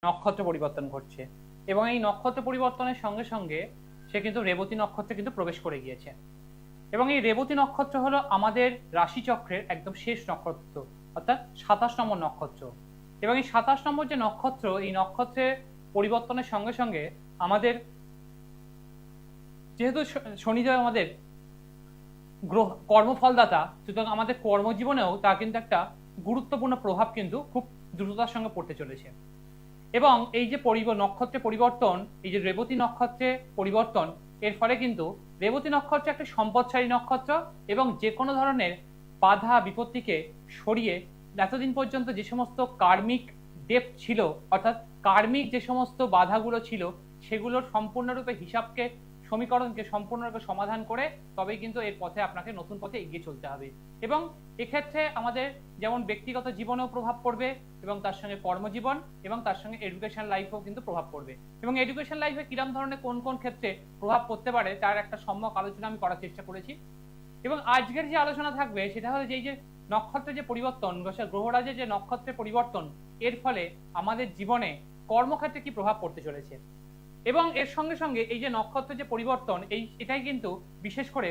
নক্ষত্র পরিবর্তন ঘটছে এবং এই নক্ষত্র পরিবর্তনের সঙ্গে সঙ্গে সে কিন্তু রেবতী নক্ষত্রে কিন্তু প্রবেশ করে গিয়েছে। এবং এই রেবতী নক্ষত্র হলো আমাদের রাশিচক্রের একদম শেষ নক্ষত্র, অর্থাৎ 27 নম্বর নক্ষত্র। এবং এই 27 নম্বর যে নক্ষত্র, এই নক্ষত্রের পরিবর্তনের সঙ্গে সঙ্গে আমাদের যেহেতু শনিদেব আমাদের গ্রহ কর্মফলদাতা, সুতরাং আমাদের কর্মজীবনেও তার কিন্তু একটা গুরুত্বপূর্ণ প্রভাব কিন্তু খুব দ্রুততার সঙ্গে পড়তে চলেছে। এবং এই যে নক্ষত্রের পরিবর্তন, এই যে রেবতী নক্ষত্রে পরিবর্তন, এর ফলে কিন্তু রেবতী নক্ষত্র একটা সম্পদশালী নক্ষত্র এবং যে কোনো ধরনের বাধা বিপত্তিকে সরিয়ে এতদিন পর্যন্ত যে সমস্ত কার্মিক ডেপ্থ ছিল, অর্থাৎ কার্মিক যে সমস্ত বাধাগুলো ছিল, সেগুলোর সম্পূর্ণরূপে হিসাবকে সমীকরণকে সম্পূর্ণরূপে সমাধান করে তবেই কিন্তু এর পথে আপনাকে নতুন পথে এগিয়ে চলতে হবে। এবং এক্ষেত্রে আমাদের যেমন ব্যক্তিগত জীবনেও প্রভাব পড়বে এবং তার সঙ্গে কর্মজীবন এবং তার সঙ্গে এডুকেশন লাইফেও কিন্তু প্রভাব পড়বে। এবং এডুকেশন লাইফে কিরম ধরনের কোন কোন ক্ষেত্রে প্রভাব পড়তে পারে তার একটা সম্যক আলোচনা আমি করার চেষ্টা করেছি। এবং আজকের যে আলোচনা থাকবে সেটা হলো যে নক্ষত্রের যে পরিবর্তন, গ্রহরাজের যে নক্ষত্রের পরিবর্তন, এর ফলে আমাদের জীবনে কর্মক্ষেত্রে কি প্রভাব পড়তে চলেছে। এবং এর সঙ্গে সঙ্গে এই যে নক্ষত্রের যে পরিবর্তন, এটাই কিন্তু বিশেষ করে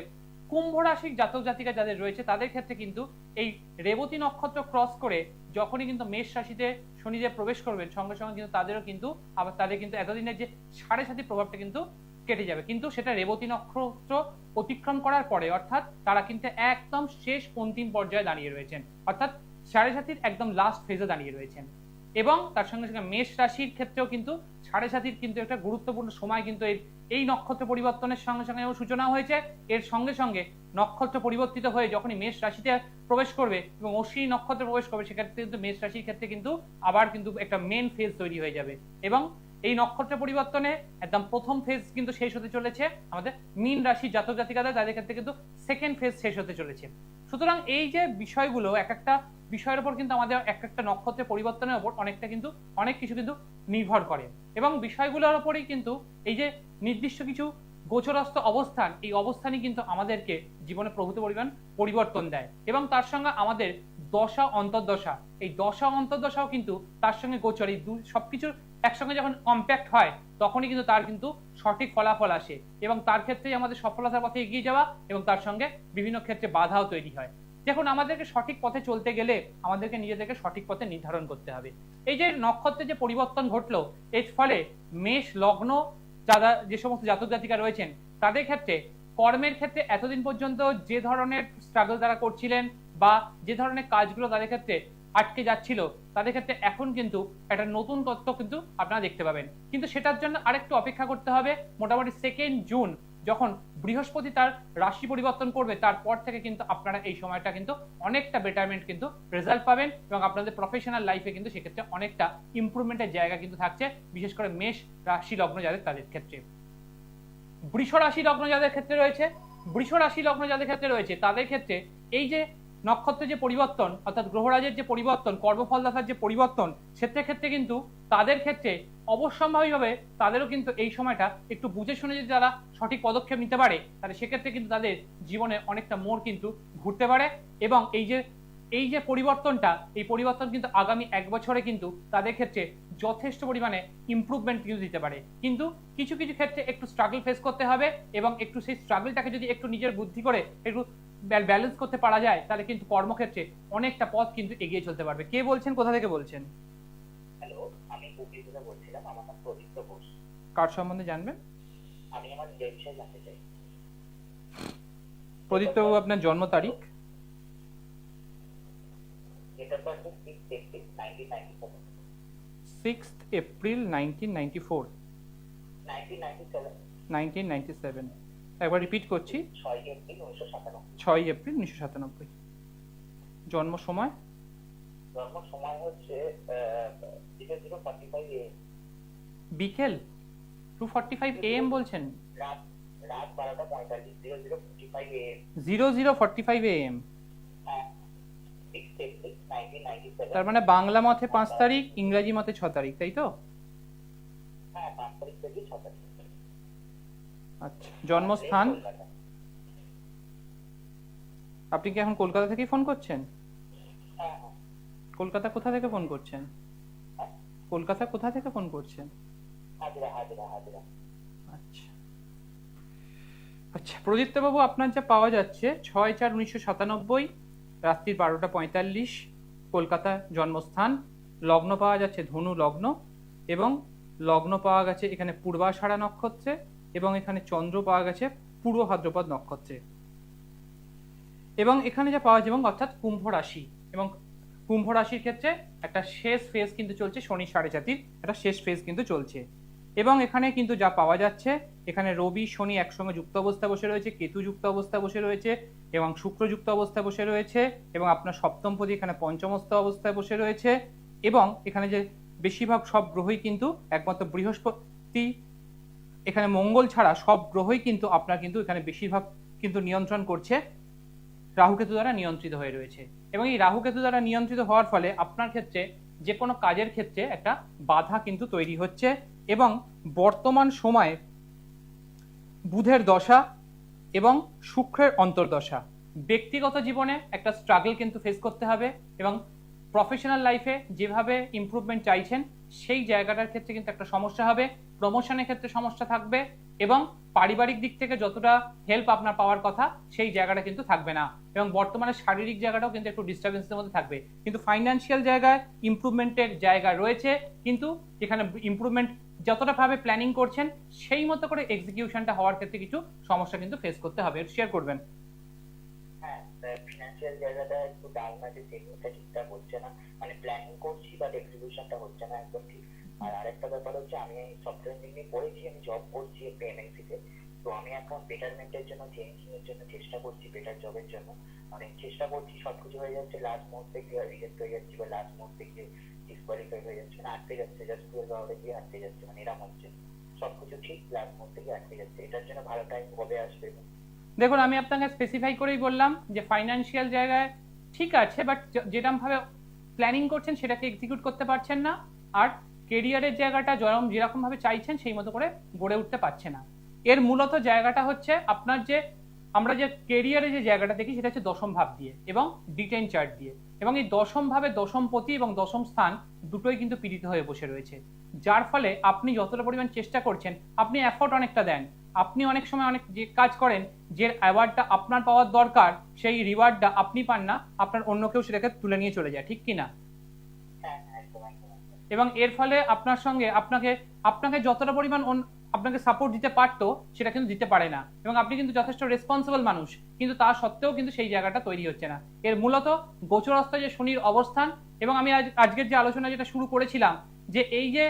কুম্ভ রাশির জাতক জাতিকা যাদের রয়েছে তাদের ক্ষেত্রে কিন্তু এই রেবতী নক্ষত্র ক্রস করে যখনই কিন্তু মেষ রাশিতে শনিদেব প্রবেশ করবেন, সঙ্গে সঙ্গে কিন্তু তাদেরও কিন্তু আবার তাদের কিন্তু এতদিনের যে 7.5 প্রভাবটা কিন্তু কেটে যাবে। কিন্তু সেটা রেবতী নক্ষত্র অতিক্রম করার পরে, অর্থাৎ তারা কিন্তু একদম শেষ অন্তিম পর্যায়ে দাঁড়িয়ে রয়েছেন, অর্থাৎ 7.5 একদম লাস্ট ফেজে দাঁড়িয়ে রয়েছেন। এবং তার সঙ্গে সঙ্গে মেষ রাশির ক্ষেত্রেও কিন্তু 7.5 কিন্তু একটা গুরুত্বপূর্ণ সময় কিন্তু এই নক্ষত্র পরিবর্তনের সঙ্গে সঙ্গে সূচনা হয়েছে। এর সঙ্গে সঙ্গে নক্ষত্র পরিবর্তিত হয়ে যখনই মেষ রাশিতে প্রবেশ করবে এবং অশ্বিনী নক্ষত্রে প্রবেশ করবে, সেক্ষেত্রে কিন্তু মেষ রাশির ক্ষেত্রে কিন্তু আবার কিন্তু একটা মেন ফেজ তৈরি হয়ে যাবে। এবং এই নক্ষত্র পরিবর্তনে একদম প্রথম ফেজ কিন্তু শেষ হতে চলেছে আমাদের মীন রাশির জাতক জাতিকাদের, তাদের ক্ষেত্রে কিন্তু সেকেন্ড ফেজ শেষ হতে চলেছে। সুতরাং এই যে বিষয়গুলো, এক একটা বিষয়ের উপর কিন্তু আমাদের এক একটা নক্ষত্রের পরিবর্তনের উপর অনেকটা কিন্তু অনেক কিছু কিন্তু নির্ভর করে। এবং বিষয়গুলোর উপরেই কিন্তু এই যে নির্দিষ্ট কিছু গোচরস্থ অবস্থান, এই অবস্থানই কিন্তু আমাদেরকে জীবনে প্রভূত পরিমাণ পরিবর্তন দেয়। এবং তার সঙ্গে আমাদের দশা অন্তর্দশা, এই দশা অন্তর্দশাও কিন্তু তার সঙ্গে গোচর, এই সবকিছুর একসঙ্গে যখন কম্প্যাক্ট হয় তখনই কিন্তু তার কিন্তু সঠিক ফলাফল আসে এবং তার ক্ষেত্রেই আমাদের সফলতার পথে এগিয়ে যাওয়া এবং তার সঙ্গে বিভিন্ন ক্ষেত্রে বাধাও তৈরি হয়। দেখুন, আমাদেরকে সঠিক পথে চলতে গেলে আমাদেরকে নিজেদেরকে সঠিক পথে নির্ধারণ করতে হবে। এই যে নক্ষত্রের যে পরিবর্তন ঘটলো, এর ফলে মেষ লগ্ন যারা যে সমস্ত জাতক জাতিকা রয়েছেন তাদের ক্ষেত্রে কর্মের ক্ষেত্রে এতদিন পর্যন্ত যে ধরনের স্ট্রাগল তারা করছিলেন বা যে ধরনের কাজগুলো তাদের ক্ষেত্রে আটকে যাচ্ছিল, তাদের ক্ষেত্রে এখন কিন্তু একটা নতুন তত্ত্ব কিন্তু আপনারা দেখতে পাবেন। কিন্তু সেটার জন্য আরেকটু অপেক্ষা করতে হবে। মোটামুটি 2 জুন যখন বৃহস্পতি তার রাশি পরিবর্তন করবে, তারপর থেকে কিন্তু আপনারা এই সময়টা কিন্তু অনেকটা বেটারমেন্ট কিন্তু রেজাল্ট পাবেন এবং আপনাদের প্রফেশনাল লাইফে কিন্তু সেক্ষেত্রে অনেকটা ইম্প্রুভমেন্টের জায়গা কিন্তু থাকছে, বিশেষ করে মেষ রাশি লগ্ন যাদের তাদের ক্ষেত্রে। বৃষ রাশি লগ্ন যাদের ক্ষেত্রে রয়েছে, তাদের ক্ষেত্রে এই যে নক্ষত্রের যে পরিবর্তন, অর্থাৎ গ্রহরাজের যে পরিবর্তন, কর্মফলদাতার যে পরিবর্তন, সেটার ক্ষেত্রে কিন্তু তাদের ক্ষেত্রে অবশ্যম্ভাবীভাবে তাদেরও কিন্তু এই সময়টা একটু বুঝে শুনে যদি তারা সঠিক পদক্ষেপ নিতে পারে, তাহলে সেক্ষেত্রে কিন্তু তাদের জীবনে অনেকটা মোড় কিন্তু ঘুরতে পারে। এবং এই যে পরিবর্তনটা, এই পরিবর্তন কিন্তু আগামী 1 বছরে কিন্তু তাদের ক্ষেত্রে যথেষ্ট পরিমাণে ইম্প্রুভমেন্ট কিন্তু দিতে পারে। কিন্তু কিছু কিছু ক্ষেত্রে একটু স্ট্রাগল ফেস করতে হবে এবং একটু সেই স্ট্রাগলটাকে যদি একটু নিজের বুদ্ধি করে একটু ব্যালেন্স করতে পারা যায়, তাহলে কিন্তু কর্মক্ষেত্রে অনেকটা পথ কিন্তু এগিয়ে চলতে পারবে। কে বলছেন, কোথা থেকে বলছেন? হ্যালো, আমি প্রদীপ বলছিলাম। আমার নাম প্রদীপ্ত ঘোষ। কার সম্বন্ধে জানবেন? আমি আমার নিজের বিষয়ে জানতে চাই। প্রদীপ্ত বাবু, আপনার জন্ম তারিখ? Date of birth 6 April 1994। 1997। একবার রিপিট করছি, 6 এপ্রিল 1997। জন্ম সময়? জন্ম সময় হচ্ছে 00:45 AM। বিকেল 2:45 AM বলছেন? রাত 12:45, 00:45 AM। 00:45 AM। হ্যাঁ, 6 April 1997। তার মানে বাংলা মতে 5 তারিখ, ইংরেজি মতে 6 তারিখ, তাই তো? হ্যাঁ, 5 তারিখ থেকে 6 তারিখ। আচ্ছা, জন্মস্থান? আপনি কি এখন কলকাতা থেকেই ফোন করছেন? হ্যাঁ। কলকাতা কোথা থেকে ফোন করছেন? কলকাতা কোথা থেকে ফোন করছেন? হাজরা হাজরা হাজরা। আচ্ছা আচ্ছা, প্রদীপ্ত বাবু, আপনার যা পাওয়া যাচ্ছে 6/4/1997, রাত্রি 12:45, কলকাতা জন্মস্থান, লগ্ন পাওয়া যাচ্ছে ধনু লগ্ন, এবং লগ্ন পাওয়া গেছে এখানে পূর্বাষাঢ়া নক্ষত্রে, এবং এখানে চন্দ্র পাওয়া গেছে পূর্ব ভাদ্রপদ নক্ষত্রে, এবং এখানে যা পাওয়া যাবে অর্থাৎ কুম্ভ রাশি, এবং কুম্ভ রাশির ক্ষেত্রে একটা শেষ ফেজ কিন্তু চলছে, শনি 4.5 একটা শেষ ফেজ কিন্তু চলছে। এবং এখানে কিন্তু যা পাওয়া যাচ্ছে, এখানে রবি শনি একসঙ্গে যুক্ত অবস্থায় বসে রয়েছে, কেতু যুক্ত অবস্থায় বসে রয়েছে, এবং শুক্র যুক্ত অবস্থায় বসে রয়েছে, এবং আপনার সপ্তমপতি এখানে পঞ্চমস্থ অবস্থায় বসে রয়েছে, এবং এখানে যে বেশিরভাগ সব গ্রহই কিন্তু একমাত্র বৃহস্পতি, এখানে মঙ্গল ছাড়া সব গ্রহই কিন্তু আপনার কিন্তু এখানে বেশিরভাগ কিন্তু নিয়ন্ত্রণ করছে, রাহুকেতু দ্বারা নিয়ন্ত্রিত হয়ে রয়েছে। এবং এই রাহুকেতু দ্বারা নিয়ন্ত্রিত হওয়ার ফলে আপনার ক্ষেত্রে যে কোনো কাজের ক্ষেত্রে একটা বাধা কিন্তু তৈরি হচ্ছে। এবং বর্তমান সময়ে বুধের দশা এবং শুক্রের অন্তর্দশা, ব্যক্তিগত জীবনে একটা স্ট্রাগল কিন্তু ফেস করতে হবে, এবং প্রফেশনাল লাইফে যেভাবে ইমপ্রুভমেন্ট চাইছেন সেই জায়গাটার ক্ষেত্রে কিন্তু একটা সমস্যা হবে, প্রমোশনের ক্ষেত্রে সমস্যা থাকবে, এবং পারিবারিক দিক থেকে যতটা হেল্প আপনার পাওয়ার কথা সেই জায়গাটা কিন্তু থাকবে না, এবং বর্তমানে শারীরিক জায়গাটাও কিন্তু একটু ডিস্টারবেন্সের মধ্যে থাকবে। কিন্তু ফাইন্যান্সিয়াল জায়গায় ইমপ্রুভমেন্টের জায়গা রয়েছে, কিন্তু এখানে ইমপ্রুভমেন্ট যতটা ভাবে প্ল্যানিং করছেন সেই মতো করে এক্সিকিউশনটা হওয়ার ক্ষেত্রে কিছু সমস্যা কিন্তু ফেস করতে হবে। শেয়ার করবেন। হ্যাঁ, ফিনান্সিয়াল জায়গাটা একটু ডাউন আছে, টেকনিকটা ঠিকঠাক হচ্ছে না, মানে প্ল্যানিং করছি বাট এক্সিকিউশনটা হচ্ছে না একদম ঠিক। আর আরেকটা ব্যাপার হচ্ছে, আমি সফটওয়্যার ইঞ্জিনিয়ারিং পড়েছি, আমি জব করছি একটা এমএনসিতে। তো আমি এখন বেটারমেন্টের জন্য, চেঞ্জিং এর জন্য চেষ্টা করছি, বেটার জবের জন্য মানে চেষ্টা করছি। সবকিছু হয়ে যাচ্ছে, লাস্ট মুহূর্তে গিয়ে রিজেক্ট হয়ে যাচ্ছে, বা লাস্ট মুহূর্তে গিয়ে ডিসকোয়ালিফাই হয়ে যাচ্ছে, মানে আটকে যাচ্ছে, জাস্ট 12 আওয়ারে গিয়ে আটকে যাচ্ছে, মানে এরকম হচ্ছে। সবকিছু ঠিক, লাস্ট মুহূর্তে গিয়ে আটকে যাচ্ছে। এটার জন্য ভালো টাইম কবে আসবে? দেখুন, আমি আপনাকে স্পেসিফাই করেই বললাম যে ফাইন্যান্সিয়াল জায়গায় ঠিক আছে, বাট যেরকম ভাবে প্ল্যানিং করছেন সেটাকে এক্সিকিউট করতে পারছেন না, আর কেরিয়ারের জায়গাটা যেরকম ভাবে চাইছেন সেই মতো করে গড়ে উঠতে পারছে না। এর মূলত জায়গাটা হচ্ছে আপনার যে আমরা যে কেরিয়ারে যে জায়গাটা দেখি সেটা হচ্ছে দশম ভাব দিয়ে এবং ডিটেন চার্ট দিয়ে, এবং এই দশম ভাবে দশমপতি এবং দশম স্থান দুটোই কিন্তু পীড়িত হয়ে বসে রয়েছে, যার ফলে আপনি যতটা পরিমাণ চেষ্টা করছেন, আপনি এফোর্ট অনেকটা দেন, আপনি অনেক সময় অনেক যে কাজ করেন, যে অ্যাওয়ার্ডটা আপনার পাওয়ার দরকার সেই রিওয়ার্ডটা আপনি পান না, আপনার অন্য কেউ সেটাকে তুলে নিয়ে চলে যায়, ঠিক কিনা? হ্যাঁ হ্যাঁ, একদম একদম একদম। এবং এর ফলে আপনার সঙ্গে আপনাকে আপনাকে যতটা পরিমাণ আপনাকে সাপোর্ট দিতে পারতো সেটা কিন্তু দিতে পারে না, এবং আপনি কিন্তু যথেষ্ট রেসপন্সিবল মানুষ, কিন্তু তা সত্ত্বেও কিন্তু সেই জায়গাটা তৈরি হচ্ছে না। এর মূলত গোচরস্থ যে শনির অবস্থান, এবং আমি আজকের যে আলোচনা যেটা শুরু করেছিলাম, যে এই যে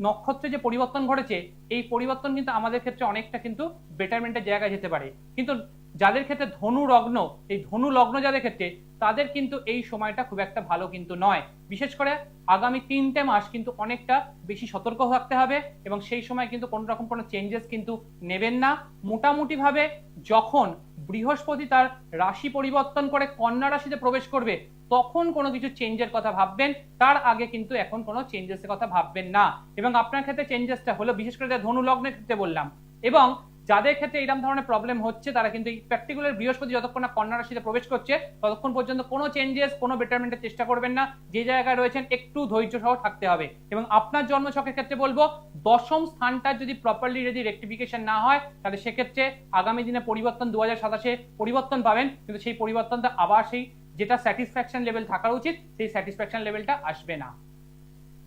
নক্ষত্রে যে পরিবর্তন ঘটেছে, এই পরিবর্তন কিন্তু আমাদের ক্ষেত্রে অনেকটা কিন্তু বেটারমেন্টের জায়গায় যেতে পারে, কিন্তু যাদের ক্ষেত্রে ধনু লগ্ন, এই ধনু লগ্ন যাদের ক্ষেত্রে, তাদের কিন্তু এই সময়টা খুব একটা ভালো কিন্তু নয়। বিশেষ করে আগামী 3টে মাস কিন্তু অনেকটা বেশি সতর্ক থাকতে হবে, এবং সেই সময় কিন্তু কোনো রকম কোনো চেঞ্জেস কিন্তু নেবেন না। মোটামুটি ভাবে যখন বৃহস্পতি তার রাশি পরিবর্তন করে কন্যা রাশিতে প্রবেশ করবে তখন কোনো কিছু চেঞ্জের কথা ভাববেন, তার আগে কিন্তু এখন কোনো চেঞ্জেসের কথা ভাববেন না। এবং আপনার ক্ষেত্রে চেঞ্জেসটা হলো বিশেষ করে ধনু লগ্নের ক্ষেত্রে বললাম, এবং যাদের ক্ষেত্রে এরকম ধরনের প্রবলেম হচ্ছে তারা কিন্তু এই পার্টিকুলার বৃহস্পতি যতক্ষণ না কন্যা রাশিতে প্রবেশ করছে ততক্ষণ পর্যন্ত কোনো চেঞ্জেস, কোনো বেটারমেন্টের চেষ্টা করবেন না। যে জায়গায় রয়েছেন একটু ধৈর্য সহ থাকতে হবে। এবং আপনার জন্মছকের ক্ষেত্রে বলবো, দশম স্থানটা যদি প্রপারলি যদি রেকটিফিকেশন না হয় তাহলে সেক্ষেত্রে আগামী দিনে পরিবর্তন 2027-এ পরিবর্তন পাবেন, কিন্তু সেই পরিবর্তনটা আবার সেই যেটা স্যাটিসফ্যাকশন লেভেল থাকা উচিত সেই স্যাটিসফ্যাকশন লেভেলটা আসবে না।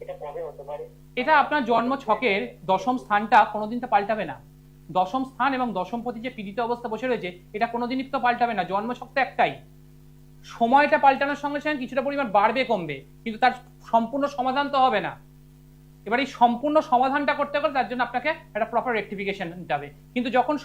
এটা কবে হতে পারে? এটা আপনার জন্ম ছকের দশম স্থানটা কোনোদিন তো পাল্টাবে না। দশম স্থান এবং দশমপতি যে পীড়িত অবস্থা বসে রয়েছে এটা কোনোদিনই তো পাল্টাবে না। জন্ম ছক তো একটাই, সময়টা পাল্টানোর সঙ্গে সঙ্গে কিছুটা পরিমাণ বাড়বে কমবে, কিন্তু তার সম্পূর্ণ সমাধান তো হবে না। এবার এই সম্পূর্ণ সমাধানটা করতে গেলে তার জন্য আপনাকে একটা প্রপার রেকটিফিকেশন নিতে হবে। কিন্তু যখন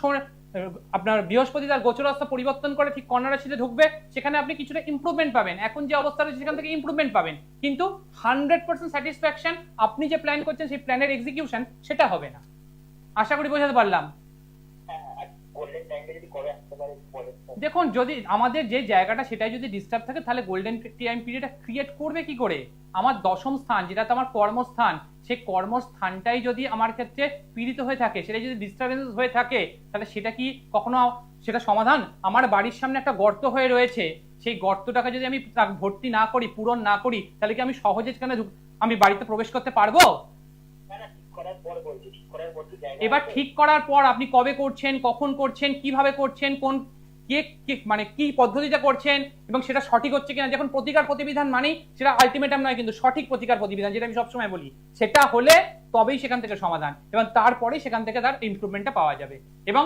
আপনার বৃহস্পতি তার গোচরস্থ পরিবর্তন করে ঠিক কন্যা রাশিতে ঢুকবে, সেখানে আপনি কিছুটা ইমপ্রুভমেন্ট পাবেন, এখন যে অবস্থা রয়েছে সেখান থেকে ইমপ্রুভমেন্ট পাবেন, কিন্তু 100% স্যাটিসফ্যাকশন আপনি যে প্ল্যান করছেন সেই প্ল্যানের এক্সিকিউশন সেটা হবে না। আশা করি বোঝাতে পারলাম। গোল্ডেন টাইমটা যদি কবে আসতে পারে বলে? দেখুন, যদি আমাদের যে জায়গাটা সেটাই যদি ডিস্টার্ব থাকে তাহলে গোল্ডেন টাইম পিরিয়ডটা ক্রিয়েট করবে কি করে? আমার দশম স্থান যেটা তো আমার কর্মস্থান, সেই কর্মস্থানটাই যদি আমার ক্ষেত্রে পীড়িত হয়ে থাকে, সেটা যদি ডিস্টারবেন্স হয়ে থাকে, তাহলে সেটা কি কখনো সেটা সমাধান? আমার বাড়ির সামনে একটা গর্ত হয়ে রয়েছে, সেই গর্তটাকে যদি আমি ভর্তি না করি, পূরণ না করি, তাহলে কি আমি সহজে সেখানে আমি বাড়িতে প্রবেশ করতে পারবো? না না, ঠিক করার পর বলছি, ঠিক করার পর তো জায়গা এবার আছে। ঠিক করার পর আপনি কবে করছেন, কখন করছেন, কিভাবে করছেন, কোন মানে কি পদ্ধতিতে করছেন এবং সেটা সঠিক হচ্ছে কিনা, যখন প্রতিকার প্রতিবিধান মানেই সেটা আলটিমেটাম নয়, কিন্তু সঠিক প্রতিকার প্রতিবিধান, যেটা আমি সবসময় বলি, সেটা হলে তবেই সেখান থেকে সমাধান এবং তারপরেই সেখান থেকে তার ইমপ্রুভমেন্টটা পাওয়া যাবে এবং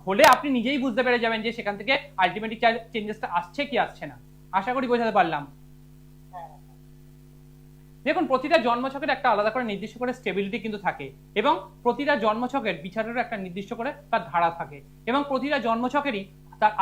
হলে আপনি নিজেই বুঝতে পেরে যাবেন যে সেখান থেকে আলটিমেটলি চেঞ্জেসটা আসছে কি আসছে না। আশা করি বোঝাতে পারলাম। হ্যাঁ, দেখুন, প্রতিটা জন্মছকের একটা আলাদা করে নির্দিষ্ট করে স্টেবিলিটি কিন্তু থাকে এবং প্রতিটা জন্মছকের বিচারেরও একটা নির্দিষ্ট করে তার ধারা থাকে এবং প্রতিটা জন্মছকেরই তার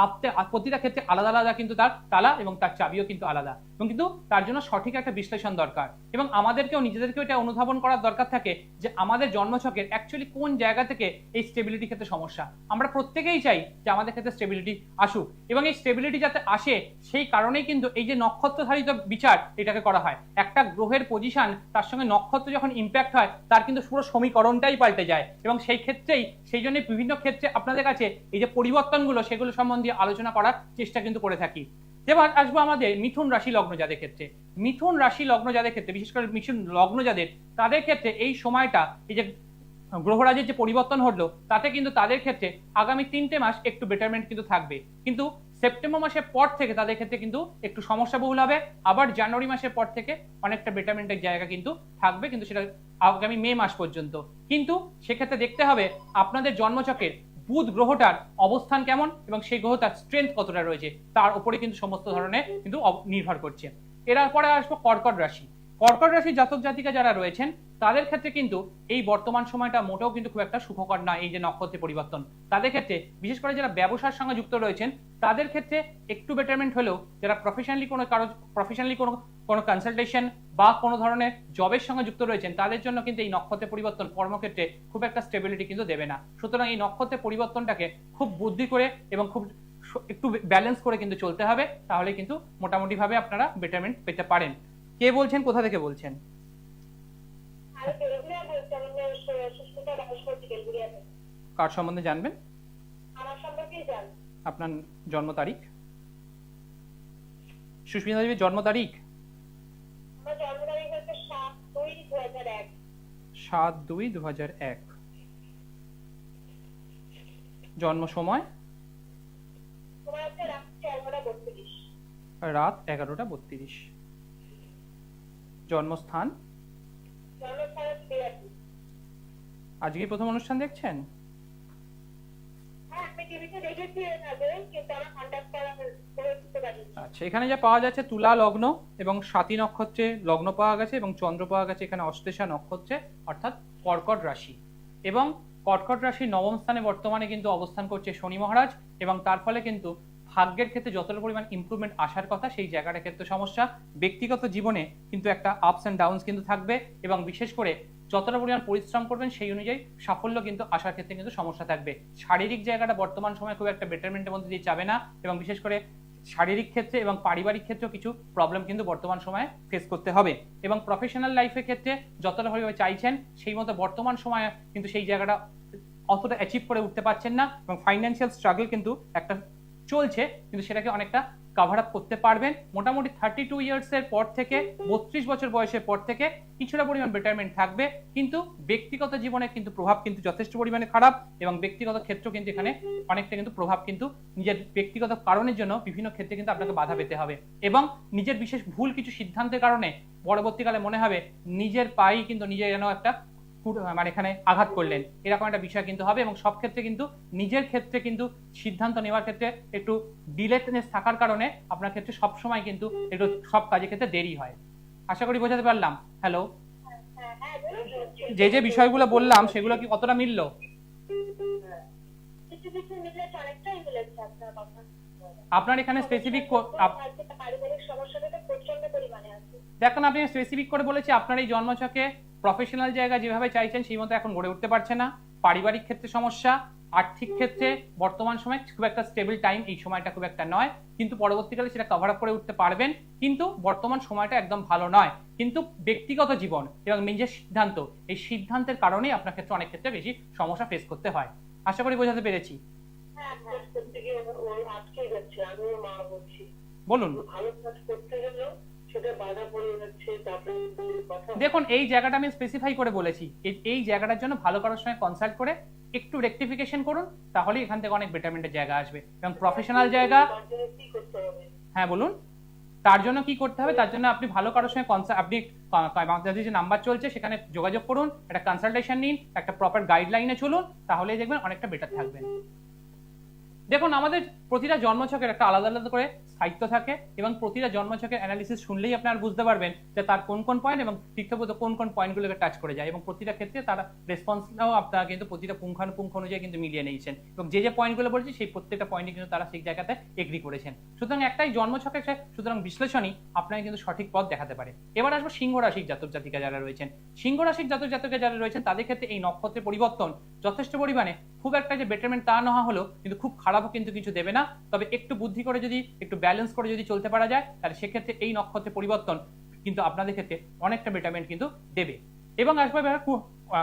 প্রতিটা ক্ষেত্রে আলাদা আলাদা কিন্তু তার তালা এবং তার চাবিও কিন্তু আলাদা এবং কিন্তু তার জন্য সঠিক একটা বিশ্লেষণ দরকার এবং আমাদেরকেও নিজেদেরকেও এটা অনুধাবন করার দরকার থাকে যে আমাদের জন্মছকের অ্যাকচুয়ালি কোন জায়গা থেকে এই স্টেবিলিটি ক্ষেত্রে সমস্যা। আমরা প্রত্যেকেই চাই যে আমাদের ক্ষেত্রে স্টেবিলিটি আসুক এবং এই স্টেবিলিটি যাতে আসে সেই কারণেই কিন্তু এই যে নক্ষত্রধারিত বিচার এটাকে করা হয়। একটা গ্রহের পজিশন তার সঙ্গে নক্ষত্র যখন ইম্প্যাক্ট হয় তার কিন্তু পুরো সমীকরণটাই পাল্টে যায় এবং সেই ক্ষেত্রেই সেই জন্য বিভিন্ন ক্ষেত্রে আপনাদের কাছে এই যে পরিবর্তনগুলো সেগুলো সম্বন্ধে আলোচনা করার চেষ্টা কিন্তু করে থাকি। এবার আসবো আমাদের মিথুন রাশি লগ্ন যাদের ক্ষেত্রে। মিথুন রাশি লগ্ন যাদের ক্ষেত্রে, বিশেষ করে মিথুন লগ্ন যাদের, তাদের ক্ষেত্রে এই সময়টা এই যে গ্রহরাজের যে পরিবর্তন হলো তাতে কিন্তু তাদের ক্ষেত্রে আগামী 3টে মাস একটু বেটারমেন্ট কিন্তু থাকবে, কিন্তু সেপ্টেম্বর মাসের পর থেকে তাদের ক্ষেত্রে কিন্তু একটু সমস্যা বহুল হবে। আবার জানুয়ারি মাসের পর থেকে অনেকটা বেটারমেন্টের জায়গা কিন্তু থাকবে, কিন্তু সেটা আগামী মে মাস পর্যন্ত। কিন্তু সেক্ষেত্রে দেখতে হবে আপনাদের জন্মচকের বুধ গ্রহটার অবস্থান কেমন এবং সেই গ্রহটার স্ট্রেংথ কতটা রয়েছে তার উপরে কিন্তু সমস্ত ধরনের কিন্তু নির্ভর করছে। এর পরে আসবো কর্কট রাশি। কর্কট রাশি জাতক জাতিকা যারা রয়েছেন তাদের ক্ষেত্রে কিন্তু এই বর্তমান সময়টা মোটেও কিন্তু খুব একটা সুখকর নয়। এই যে নক্ষত্রের পরিবর্তন তাদের ক্ষেত্রে, বিশেষ করে যারা ব্যবসার সঙ্গে যুক্ত রয়েছেন তাদের ক্ষেত্রে একটু বেটারমেন্ট হলেও যারা প্রফেশনালি কোনো কনসালটেশন বা কোনো ধরনের জবের সঙ্গে যুক্ত রয়েছেন তাদের জন্য কিন্তু এই নক্ষত্রের পরিবর্তন কর্মক্ষেত্রে খুব একটা স্টেবিলিটি কিন্তু দেবে না। সুতরাং এই নক্ষত্রের পরিবর্তনটাকে খুব বুদ্ধি করে এবং খুব একটু ব্যালেন্স করে কিন্তু চলতে হবে, তাহলে কিন্তু মোটামুটি ভাবে আপনারা বেটারমেন্ট পেতে পারেন। কে বলছেন, কোথা থেকে বলছেন? কার সম্বন্ধে জানবেন? আপনার জন্ম তারিখ? সুস্মিতা দেবীর জন্ম তারিখ? 7/2/2001। জন্ম সময়? রাত 11:32। জন্মস্থান? আজকে প্রথম অনুষ্ঠান দেখছেন? আচ্ছা, এখানে যা পাওয়া যাচ্ছে তুলা লগ্ন এবং স্বাতী নক্ষত্রে লগ্ন পাওয়া গেছে এবং চন্দ্র পাওয়া গেছে এখানে অশ্লেষা নক্ষত্রে, অর্থাৎ কর্কট রাশি। এবং কর্কট রাশির নবম স্থানে বর্তমানে কিন্তু অবস্থান করছে শনি মহারাজ এবং তার ফলে কিন্তু ভাগ্যের ক্ষেত্রে যতটা পরিমাণ ইমপ্রুভমেন্ট আসার কথা সেই জায়গাটার ক্ষেত্রে সমস্যা। ব্যক্তিগত জীবনে কিন্তু একটা আপস অ্যান্ড ডাউনস কিন্তু থাকবে এবং বিশেষ করে যতটা পরিমাণ পরিশ্রম করবেন সেই অনুযায়ী সাফল্য কিন্তু আসার ক্ষেত্রে কিন্তু সমস্যা থাকবে। শারীরিক জায়গাটা বর্তমান সময় খুব একটা বেটারমেন্টের মধ্যে দিয়ে যাবে না এবং বিশেষ করে শারীরিক ক্ষেত্রে এবং পারিবারিক ক্ষেত্রেও কিছু প্রবলেম কিন্তু বর্তমান সময়ে ফেস করতে হবে এবং প্রফেশনাল লাইফের ক্ষেত্রে যতটা ভাবে চাইছেন সেই মতো বর্তমান সময়ে কিন্তু সেই জায়গাটা অতটা অ্যাচিভ করে উঠতে পারছেন না এবং ফাইন্যান্সিয়াল স্ট্রাগল কিন্তু একটা চলছে, কিন্তু সেটাকে অনেকটা কভার আপ করতে পারবেন। মোটামুটি 32 ইয়ার্সের পর থেকে 32 বছর বয়সের পর থেকে কিছুটা পরিমাণ বেটারমেন্ট থাকবে, কিন্তু ব্যক্তিগত জীবনে কিন্তু প্রভাব কিন্তু যথেষ্ট পরিমাণে খারাপ এবং ব্যক্তিগত ক্ষেত্র কিন্তু এখানে অনেকটা কিন্তু প্রভাব কিন্তু নিজের ব্যক্তিগত কারণের জন্য বিভিন্ন ক্ষেত্রে কিন্তু আপনাকে বাধা পেতে হবে এবং নিজের বিশেষ ভুল কিছু সিদ্ধান্তের কারণে পরবর্তীকালে মনে হবে নিজের পাই কিন্তু নিজে যেন একটা মানে এখানে আঘাত করলেন, এরকম একটা বিষয় কিন্তু হবে এবং সব ক্ষেত্রে কিন্তু নিজের ক্ষেত্রে কিন্তু সিদ্ধান্ত নেওয়ার ক্ষেত্রে একটু ডিলেটনেস থাকার কারণে আপনার ক্ষেত্রে সবসময় কিন্তু একটু সব কাজের ক্ষেত্রে দেরি হয়। আশা করি বোঝাতে পারলাম। হ্যালো, যে যে বিষয়গুলো বললাম সেগুলো কি কতটা মিললো? আপনার এখানে স্পেসিফিক দেখুন, আপনি স্পেসিফিক করে বলেছি আপনার এই জন্মছকে প্রফেশনাল জায়গা যেভাবে চাইছেন সেই মতো এখন গড়ে উঠতে পারছে না, পারিবারিক ক্ষেত্রে সমস্যা, আর্থিক ক্ষেত্রে বর্তমান সময় খুব একটা স্টেবল টাইম এই সময়টা খুব একটা নয়, কিন্তু পরবর্তীকালে সেটা কভার আপ করে উঠতে পারবেন, কিন্তু বর্তমান সময়টা একদম ভালো নয়। কিন্তু ব্যক্তিগত জীবন এবং নিজের সিদ্ধান্ত, এই সিদ্ধান্তের কারণেই আপনার ক্ষেত্রে অনেক ক্ষেত্রে বেশি সমস্যা ফেস করতে হয়। আশা করি বোঝাতে পেরেছি। বলুন। ভালো কাজ করতে গেলেও সেটা বাধা পড়ে যাচ্ছে, তারপরে কথা দেখুন এই জায়গাটা আমি স্পেসিফাই করে বলেছি, এই জায়গাটার জন্য ভালো কারোর সঙ্গে কনসাল্ট করে একটু রেকটিফিকেশন করুন, তাহলে এখান থেকে অনেক বেটারমেন্টের জায়গা আসবে এবং প্রফেশনাল জায়গা। তার জন্য কি করতে হবে? হ্যাঁ বলুন। তার জন্য কি করতে হবে, তার জন্য আপনি ভালো কারোর সঙ্গে আপনি বাংলাদেশে যে নাম্বার চলছে সেখানে যোগাযোগ করুন, একটা কনসালটেশন নিন, একটা প্রপার গাইডলাইনে চলুন, তাহলেই দেখবেন অনেকটা বেটার থাকবেন। দেখুন আমাদের প্রতিটা জন্মছকের একটা আলাদা আলাদা করে স্থায়িত্ব থাকে এবং প্রতিটা জন্মছকের অ্যানালিসিস শুনলেই আপনারা বুঝতে পারবেন যে তার কোন কোন পয়েন্ট এবং তীর্থবোধ কোন কোন পয়েন্টগুলোকে টাচ করে যায় এবং প্রতিটা ক্ষেত্রে তারা রেসপন্সটাও আপনারা কিন্তু প্রতিটা পুঙ্খানুপুঙ্খ অনুযায়ী কিন্তু মিলিয়ে নিয়েছেন এবং যে যে পয়েন্টগুলো বলছি সেই প্রত্যেকটা পয়েন্টে কিন্তু তারা সেই জায়গাতে এগ্রি করেছেন। সুতরাং একটাই জন্মছকের সুতরাং বিশ্লেষণই আপনাকে কিন্তু সঠিক পথ দেখাতে পারে। এবার আসবো সিংহ রাশির জাতক জাতিকা যারা রয়েছেন। সিংহ রাশির জাতক জাতিকা যারা রয়েছেন তাদের ক্ষেত্রে এই নক্ষত্রের পরিবর্তন যথেষ্ট পরিমাণে খুব একটা যে বেটারমেন্ট তা না হলেও কিন্তু খুব খারাপও কিন্তু কিছু দেবে না, তবে একটু বুদ্ধি করে যদি একটু ব্যালেন্স করে যদি চলতে পারা যায় তাহলে সেক্ষেত্রে এই নক্ষত্রের পরিবর্তন কিন্তু আপনাদের ক্ষেত্রে অনেকটা বেটারমেন্ট কিন্তু দেবে। এবং আসবে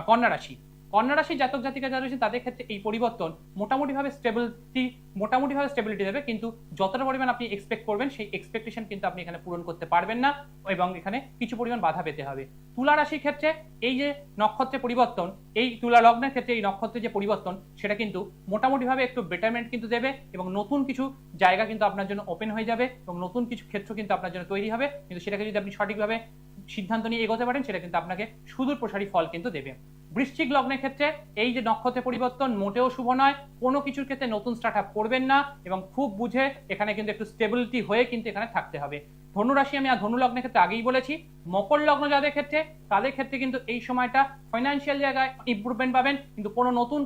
কন্যা রাশি। কন্যা রাশির জাতক জাতিকা যারা রয়েছেন তাদের ক্ষেত্রে এই পরিবর্তন মোটামুটিভাবে স্টেবিলিটি দেবে, কিন্তু যতটা পরিমাণ আপনি এক্সপেক্ট করবেন সেই এক্সপেকটেশন কিন্তু আপনি এখানে পূরণ করতে পারবেন না এবং এখানে কিছু পরিমাণ বাধা পেতে হবে। তুলা রাশির ক্ষেত্রে এই যে নক্ষত্রের পরিবর্তন, এই তুলা লগ্নের ক্ষেত্রে এই নক্ষত্রের যে পরিবর্তন সেটা কিন্তু মোটামুটিভাবে একটু বেটারমেন্ট কিন্তু দেবে এবং নতুন কিছু জায়গা কিন্তু আপনার জন্য ওপেন হয়ে যাবে এবং নতুন কিছু ক্ষেত্র কিন্তু আপনার জন্য তৈরি হবে, কিন্তু সেটাকে যদি আপনি সঠিকভাবে সিদ্ধান্ত নিয়ে এগোতে পারেন সেটা কিন্তু আপনাকে সুদূর প্রসারী ফল কিন্তু দেবে। বৃশ্চিক লগ্নের ক্ষেত্রে এই যে নক্ষত্রের পরিবর্তন মোটেও শুভ নয়, কোনো কিছুর ক্ষেত্রে নতুন স্টার্ট আপ করবেন না এবং খুব বুঝে এখানে কিন্তু একটু স্টেবিলিটি হয়ে কিন্তু এখানে থাকতে হবে। ধনুরাশি আমি ধনু লগ্নের ক্ষেত্রে আগেই বলেছি। মকর লগ্ন যাদের ক্ষেত্রে তাদের ক্ষেত্রে কিন্তু এই সময়টা ফাইন্যান্সিয়াল জায়গায় ইমপ্রুভমেন্ট পাবেন, কিন্তু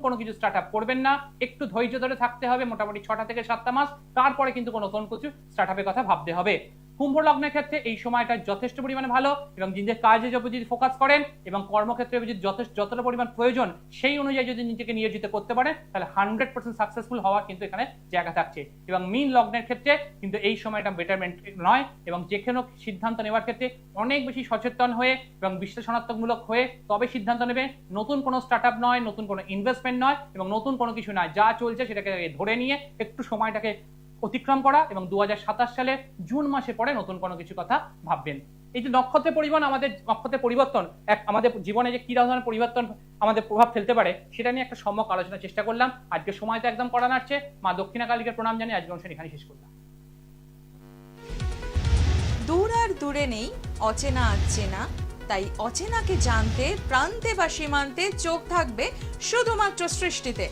কোনো কিছু স্টার্ট আপ করবেন না, একটু ধৈর্য ধরে থাকতে হবে মোটামুটি 6টা থেকে 7টা মাস, তারপরে কিন্তু কোনো নতুন কিছু স্টার্ট আপের কথা ভাবতে হবে। কুম্ভ লগ্নের ক্ষেত্রে এই সময়টা যথেষ্ট পরিমাণে ভালো এবং নিজের কাজে যদি ফোকাস করেন এবং কর্মক্ষেত্রে যদি যতটা পরিমাণ প্রয়োজন সেই অনুযায়ী যদি নিজেকে নিয়োজিত করতে পারেন তাহলে 100% সাকসেসফুল হওয়ার কিন্তু এখানে জায়গা থাকছে। এবং মীন লগ্নের ক্ষেত্রে কিন্তু এই সময়টা বেটারমেন্ট নয় এবং যে কোনো সিদ্ধান্ত নেওয়ার ক্ষেত্রে অনেক বেশি সচেতন হয়ে এবং বিশ্লেষণাত্মকমূলক হয়ে তবে সিদ্ধান্ত নেবে। নতুন কোনো স্টার্ট আপ নয়, নতুন কোনো ইনভেস্টমেন্ট নয় এবং নতুন কোনো কিছু নয়, যা চলছে সেটাকে ধরে নিয়ে একটু সময়টাকে অতিক্রম করা এবং 2027 সালের জুন মাসে পরে নতুন কোনো কিছু কথা ভাববেন। এই যে নক্ষত্রের পরিবর্তন আমাদের জীবনে যে কি ধরনের পরিবর্তন আমাদের প্রভাব ফেলতে পারে সেটা নিয়ে একটা সম্যক আলোচনার চেষ্টা করলাম। আজকে সময় তো একদম করা নাড়ছে, মা দক্ষিণা কালীকে প্রণাম জানিয়ে আজকে অনুষ্ঠান এখানে শেষ করলাম। দূর আর দূরে নেই অচেনা আচেনা, তাই অচেনাকে জানতে প্রান্তে বা সীমান্তে চোখ থাকবে শুধুমাত্র সৃষ্টিতে।